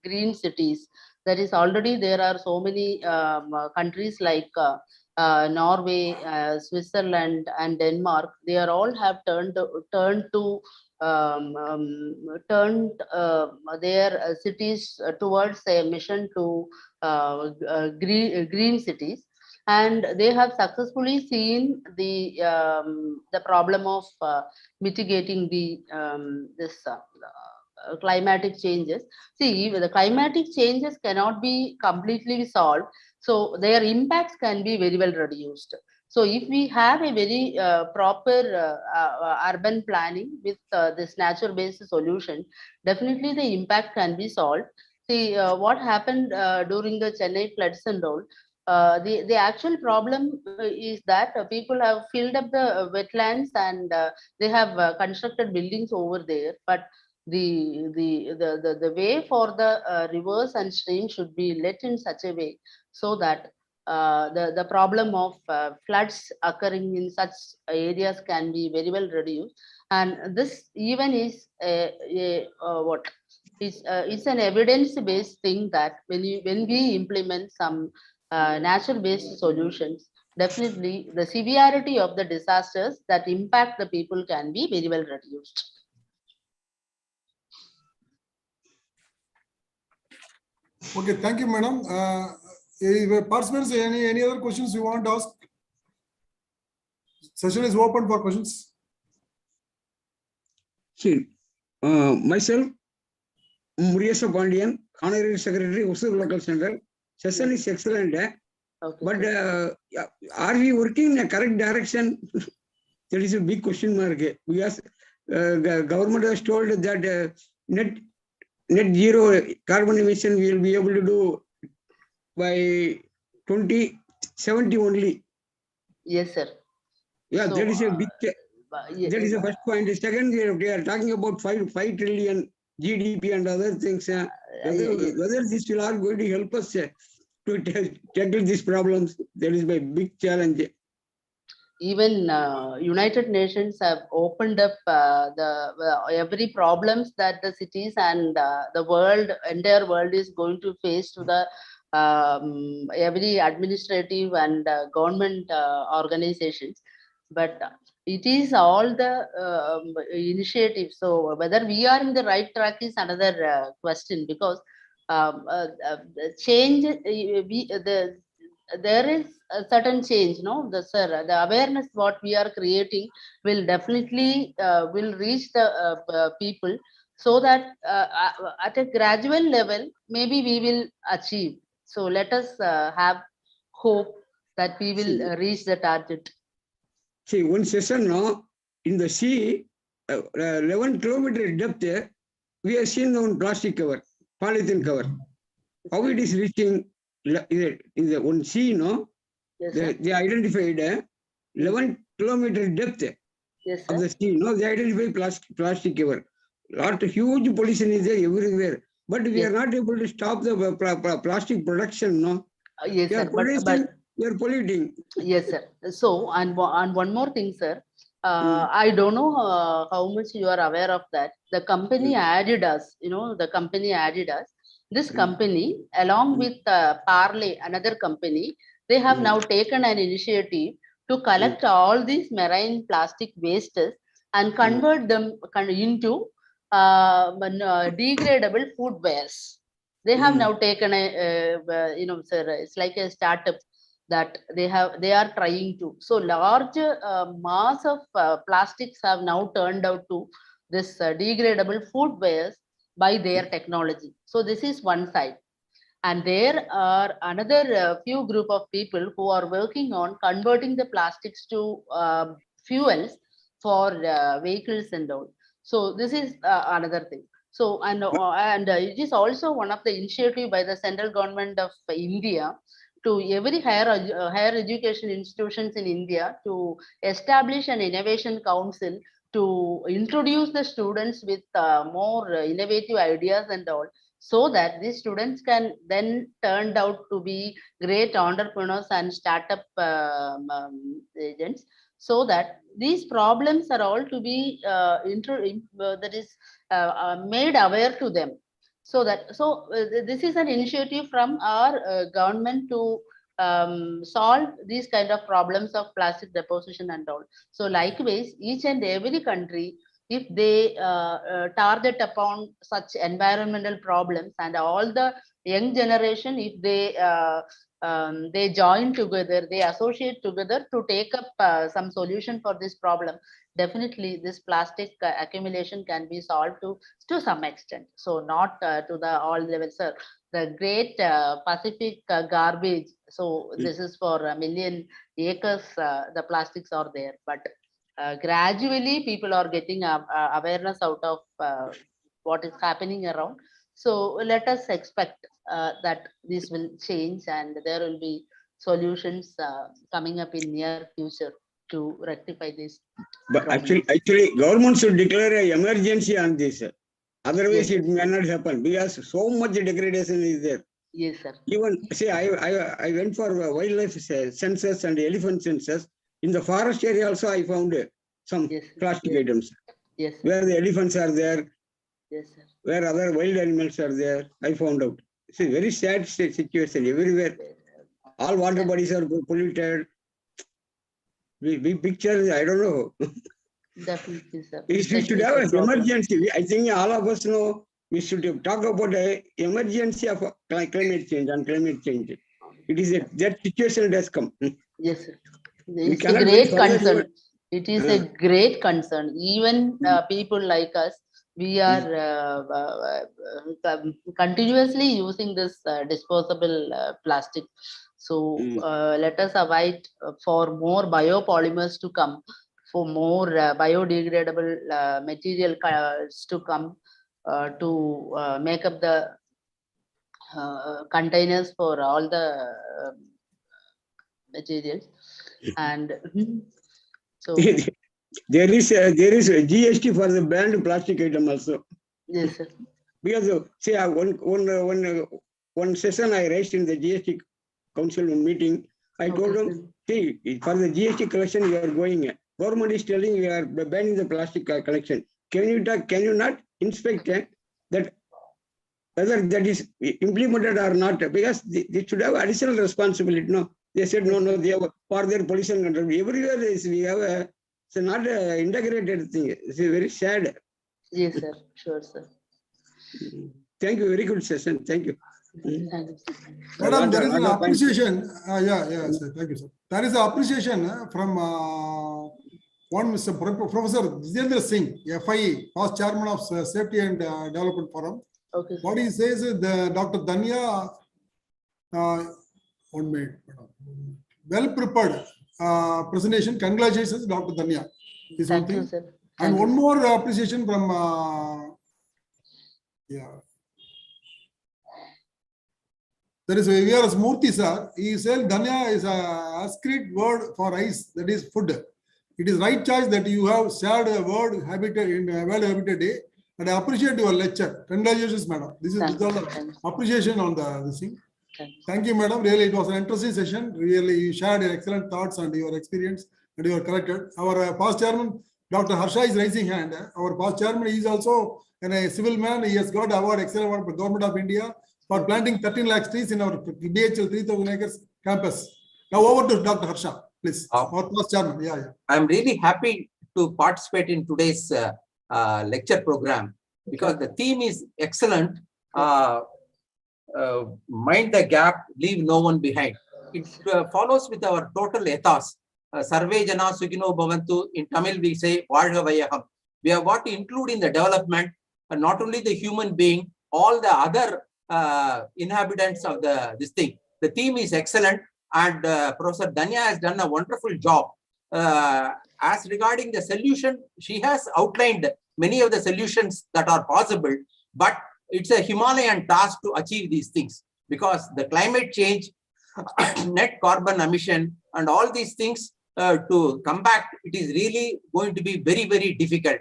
green cities, that is already there are so many countries like Norway, Switzerland, and Denmark. They are all have turned their cities towards a mission to green cities, and they have successfully seen the problem of mitigating this climatic changes. See, the climatic changes cannot be completely solved, so their impacts can be very well reduced. So if we have a very proper urban planning with this nature-based solution, definitely the impact can be solved. See, what happened during the Chennai floods and all, the actual problem is that people have filled up the wetlands and they have constructed buildings over there, but the way for the rivers and streams should be let in such a way so that the problem of floods occurring in such areas can be very well reduced. And this even is what is it's an evidence-based thing that when we implement some natural-based solutions, definitely the severity of the disasters that impact the people can be very well reduced. Okay, thank you, madam. Participants, any other questions you want to ask? Session is open for questions. See, myself, Muriasa Pandian, Honorary Secretary, Usur Local Center. Session is excellent, Okay. but are we working in a correct direction? That is a big question mark. Because government has told that net zero carbon emission we will be able to do by 2070 only. Yes, sir. Yeah, So, that is a big. yes, That is the first point. Second, they are talking about 5 trillion GDP and other things. Whether this will all going to help us to tackle these problems, that is my big challenge. even United Nations have opened up every problems that the cities and the world, entire world is going to face to the every administrative and government organizations. But it is all the initiatives. So whether we are in the right track is another question, because change, there is a certain change, no? The awareness what we are creating will definitely will reach the people, so that at a gradual level, maybe we will achieve. So let us have hope that we will reach the target. See, one session now in the sea, 11 kilometer depth, we have seen one plastic cover, polythene cover. How it is reaching in the one sea, no? Yes, They identified 11 kilometer depth yes, of the sea, no? They identified plastic cover. Lot huge pollution is there everywhere, but we are not able to stop the plastic production, no? Yes, We are sir. But we are polluting. yes, sir. So, and one more thing, sir. I don't know how much you are aware of that. The company Adidas, the company Adidas, this company, along with Parley, another company, they have now taken an initiative to collect all these marine plastic wastes and convert them into degradable food waste. They have now taken sir, it's like a startup that they are trying to. So large mass of plastics have now turned out to this degradable food waste by their technology. So this is one side. And there are another few group of people who are working on converting the plastics to fuels for vehicles and all. So this is another thing. So and it is also one of the initiative by the central government of India to every higher education institutions in India to establish an innovation council to introduce the students with more innovative ideas and all, so that these students can then turn out to be great entrepreneurs and startup agents, so that these problems are all to be made aware to them. So this is an initiative from our government to solve these kind of problems of plastic deposition and all. So likewise, each and every country, if they target upon such environmental problems, and all the young generation, if they join together, they associate together to take up some solution for this problem, definitely this plastic accumulation can be solved to some extent. So not to the all levels, sir. The great Pacific garbage, so this is for a million acres, the plastics are there, but gradually people are getting awareness out of what is happening around. So let us expect that this will change, and there will be solutions coming up in near future to rectify this. But actually, government should declare an emergency on this. Otherwise, Yes, it may not happen, because so much degradation is there. yes, sir. Even say I went for wildlife census and elephant census. In the forest area also, I found some plastic items. Yes, sir. Where the elephants are there, yes, sir. where other wild animals are there, I found out. It's a very sad situation everywhere. All water bodies are polluted. We picture, I don't know. Definitely, sir. We should have an emergency. I think all of us know we should talk about an emergency of climate change and climate change. It is that situation has come. Yes, sir. It's a great concern. It is a great concern. Even people like us, we are continuously using this disposable plastic. So let us avoid for more biopolymers to come, for more biodegradable material to come to make up the containers for all the materials. And so there is a GST for the banned plastic item also. yes, sir. Because say one session I raised in the GST council meeting, I told them, see, for the GST collection you are going, government is telling you are banning the plastic collection. Can you not inspect that whether that is implemented or not? Because they should have additional responsibility. No, they said no, they have for their pollution control. Everywhere we have It's not an integrated thing. It's very sad. Yes, sir. Sure, sir. Thank you. Very good session. Thank you. Thank you, sir. Madam, there is an Other points? appreciation. Yeah, sir. Thank you, sir. There is an appreciation from one Mr. Professor Jitendra Singh, FIE, past chairman of Safety and Development Forum. Okay, sir. What he says is the Dr. Danya, 1 minute, well prepared presentation. Congratulations, Dr. Danya. This one Thank you, thing. sir. And Thank one you. more appreciation from there is a VRS Murthy sir. He said Danya is a Sanskrit word for rice, that is food. It is right choice that you have shared a word habitat in World Habitat Day, and I appreciate your lecture. Congratulations, madam. This is Thank you. all Thank you. appreciation on this thing. Thank you. Thank you, madam. Really, it was an interesting session. Really, you shared your excellent thoughts and your experience, and you are corrected. Our past chairman, Dr. Harsha, is raising hand. Our past chairman is also a civil man. He has got award, excellent award from Government of India for planting 13 lakh trees in our BHL 3,000 acres campus. Now over to Dr. Harsha, please. Our past chairman. Yeah. I'm really happy to participate in today's lecture program because the theme is excellent. Mind the gap, leave no one behind. It follows with our total ethos. Sarve jana sukino bhavantu. In Tamil we say Vazhga Vaiyakam. We have got to include in the development not only the human being, all the other inhabitants of this thing. The theme is excellent, and Professor Danya has done a wonderful job. As regarding the solution, she has outlined many of the solutions that are possible, but it's a Himalayan task to achieve these things because the climate change, net carbon emission, and all these things to come back, it is really going to be very, very difficult.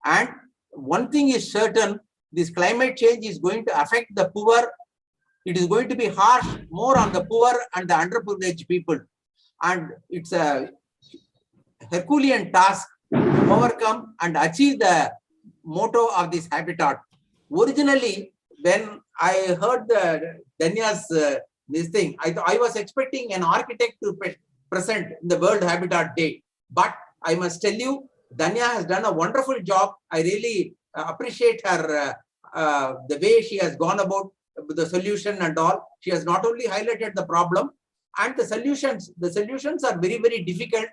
And one thing is certain, this climate change is going to affect the poor. It is going to be harsh more on the poor and the underprivileged people. And it's a Herculean task to overcome and achieve the motto of this habitat. Originally, when I heard the Danya's this thing, I was expecting an architect to present in the World Habitat Day. But I must tell you, Danya has done a wonderful job. I really appreciate her, the way she has gone about the solution and all. She has not only highlighted the problem and the solutions. The solutions are very, very difficult,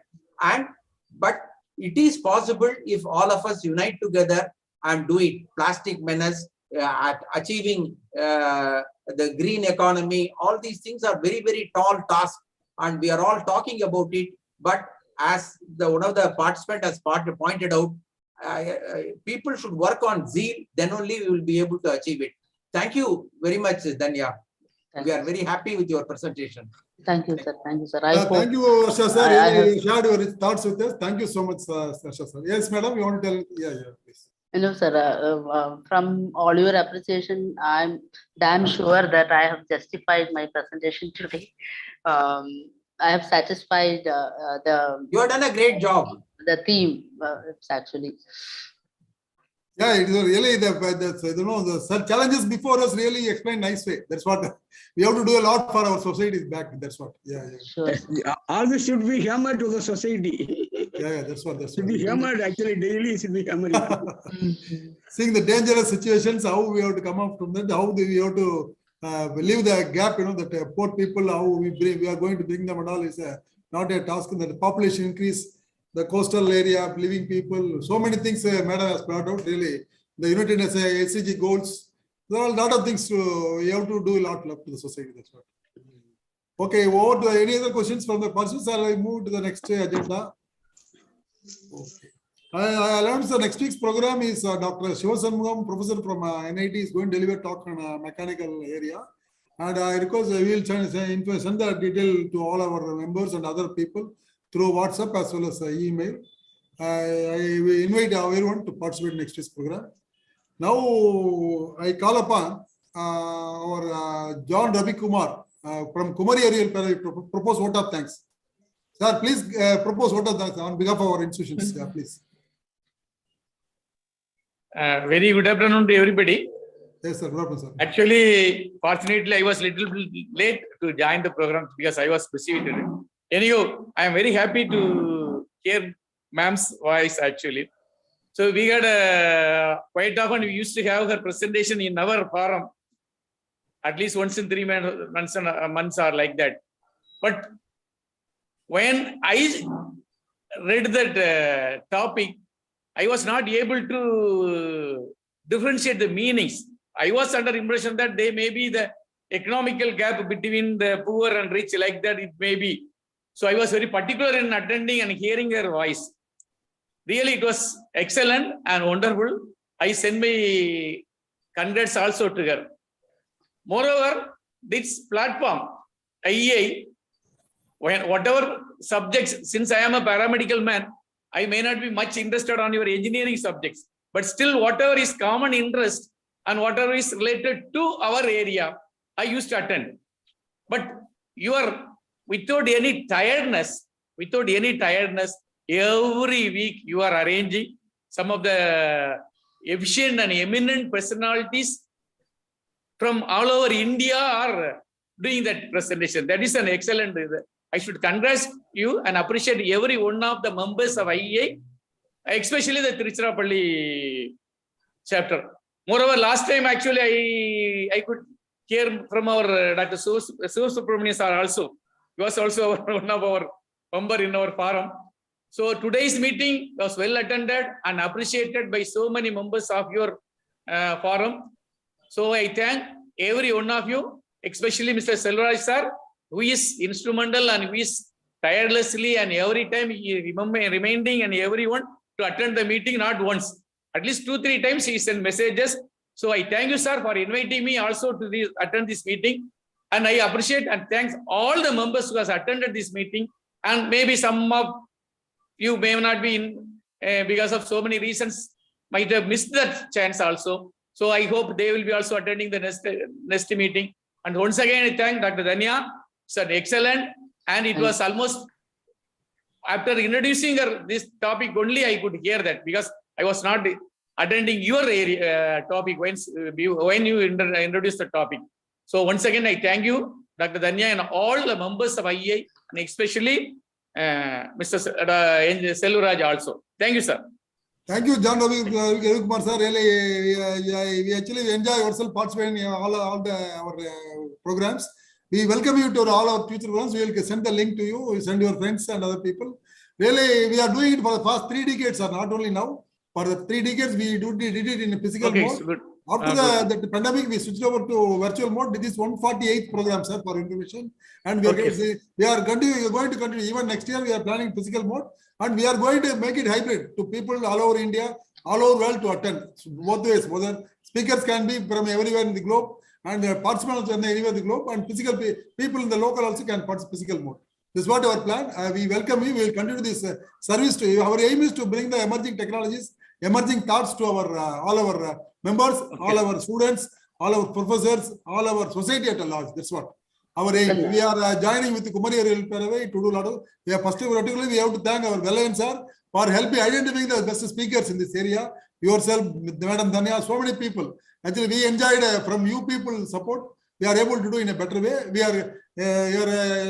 but it is possible if all of us unite together and do it. Plastic menace, achieving the green economy, all these things are very, very tall tasks, and we are all talking about it. But as one of the participants has pointed out, people should work on zeal, then only we will be able to achieve it. Thank you very much, Danya. We are very happy with your presentation. Thank you, sir. Thank you, sir. Thank you, Harsha sir. You shared your thoughts with us. Thank you so much, Harsha sir. Yes, madam, you want to tell? Yeah, please. No, sir. From all your appreciation, I'm damn sure that I have justified my presentation today. I have satisfied the. You have done a great job. The theme, it's actually. Yeah, it is really the challenges before us really explained nice way. That's what we have to do a lot for our societies back. That's what. Yeah. Sure. All this should be hammered to the society. Yeah, that's what. Should be hammered actually daily. Should be hammered. Seeing the dangerous situations, how we have to come up from that, how we have to leave the gap. That poor people, how we are going to bring them and all is not a task. The population increase. The coastal area, living people, so many things Madam has brought out. Really, the United Nations SDG goals. There are a lot of things you have to do a lot to the society. That's what. Okay, over to any other questions from the persons? I move to the next agenda. Okay. I learned the next week's program is Dr. Shivasanmugam, professor from NIT, is going to deliver talk on mechanical area. And I request we will send the detail to all our members and other people through WhatsApp as well as email. I invite everyone to participate in next week's program. Now I call upon our John Ravi Kumar from Kumari area to propose vote of thanks. Sir, please propose vote of thanks on behalf of our institutions. Yeah, please. Very good afternoon to everybody. Yes, sir. Good afternoon, sir. Actually, fortunately, I was a little bit late to join the program because I was busy with it. Anyhow, I am very happy to hear ma'am's voice actually. So we got quite often we used to have her presentation in our forum, at least once in 3 months or like that. But when I read that topic, I was not able to differentiate the meanings. I was under impression that they may be the economical gap between the poor and rich, like that it may be. So I was very particular in attending and hearing her voice. Really, it was excellent and wonderful. I send my congrats also to her. Moreover, this platform, IEI, when whatever subjects, since I am a paramedical man, I may not be much interested on your engineering subjects, but still whatever is common interest and whatever is related to our area, I used to attend. But you are, without any tiredness, every week you are arranging some of the efficient and eminent personalities from all over India are doing that presentation. That is an excellent. I should congratulate you and appreciate every one of the members of IEI, especially the Tiruchirappalli chapter. Moreover, last time actually I could hear from our Dr. Subramanian sir also. He was also one of our member in our forum. So today's meeting was well attended and appreciated by so many members of your forum. So I thank every one of you, especially Mr. Selvaraj sir, who is instrumental and who is tirelessly and every time he reminding and everyone to attend the meeting, not once, at least 2-3 times he sent messages. So I thank you, sir, for inviting me also to attend this meeting. And I appreciate and thanks all the members who has attended this meeting. And maybe some of you may not be in because of so many reasons, might have missed that chance also. So I hope they will be also attending the next meeting. And once again, I thank Dr. Danya. It's an excellent, and it was almost after introducing her this topic only I could hear that, because I was not attending your area, topic when you introduced the topic. So once again, I thank you, Dr. Danya, and all the members of IEI, and especially Mr. Selvaraj also. Thank you, sir. Thank you, John Ravi Kumar sir. Really, we actually enjoy ourselves participating in all our programs. We welcome you to all our future programs. We will send the link to you. We send your friends and other people. Really, we are doing it for the past 3 decades, sir. Not only now. For the 3 decades, we did it in a physical mode. So good. After the pandemic, we switched over to virtual mode. This is 148th program, sir, for information. And we are going to continue. Even next year, we are planning physical mode. And we are going to make it hybrid to people all over India, all over world to attend. So both ways, whether speakers can be from everywhere in the globe and participants can anywhere in the globe, and physical people in the local also can participate physical mode. This is what our plan. We welcome you. We will continue this service to you. Our aim is to bring the emerging technologies, emerging thoughts to our all our members, all our students, all our professors, all our society at large. That's what our aim. We are joining with the Kumari Paravai to do a lot of. We are particularly we have to thank our Vellayan sir for helping identifying the best speakers in this area. Yourself, Madam Danya, so many people. Actually, we enjoyed from you people support. We are able to do in a better way. We are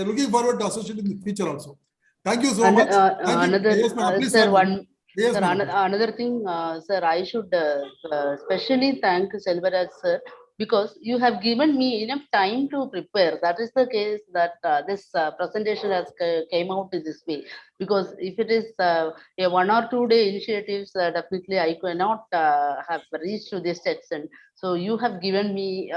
looking forward to associate in the future also. Thank you so much. Another Yes, another thing, sir, I should specially thank Selvaraj sir, because you have given me enough time to prepare. That is the case that this presentation has came out in this way. Because if it is a 1 or 2 day initiatives, definitely I cannot have reached to this extent. So you have given me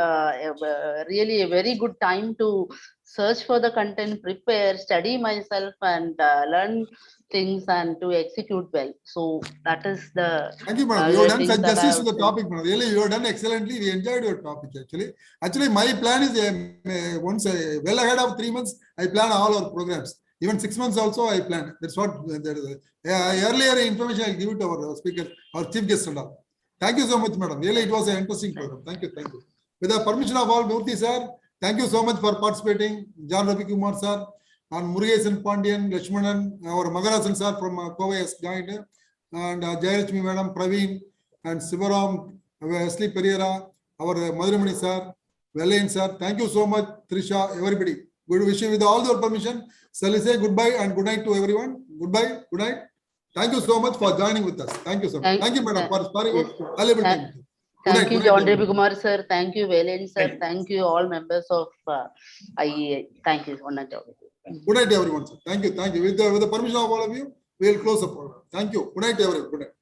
really a very good time to search for the content, prepare, study myself, and learn things and to execute well. So that is the. Thank you, madam. You have done such justice to the topic, madam. Really, you have done excellently. We enjoyed your topic actually. My plan is once well ahead of 3 months, I plan all our programs. Even 6 months also I plan. That's what earlier information I give it to our speaker, our chief guest and all. Thank you so much, madam. Really, it was an interesting program. Thank you. With the permission of all, Murthy sir, thank you so much for participating. John Ravi Kumar sir, and Murugesan Pandian, Lakshmanan, our Magarasan sir from Kovai has joined, and Jayalakshmi madam, Praveen, and Sivaram, Wesley Pereira, our Madhumani sir, Vellayan sir. Thank you so much, Trisha, everybody. Good wish you with all your permission. Shall we say goodbye and good night to everyone? Goodbye. Good night. Thank you so much for joining with us. Thank you so much. Thank you, madam, for sparing Yes, your sir. valuable Thank- time. Thank you, Good night, John everyone. Devi Kumar sir. Thank you, Valen sir. Thank you. Thank you, all members of IEI. Thank you. Good night, everyone. Good night, everyone. Sir. Thank you. Thank you. With the permission of all of you, we will close the program. Thank you. Good night, everyone. Good night.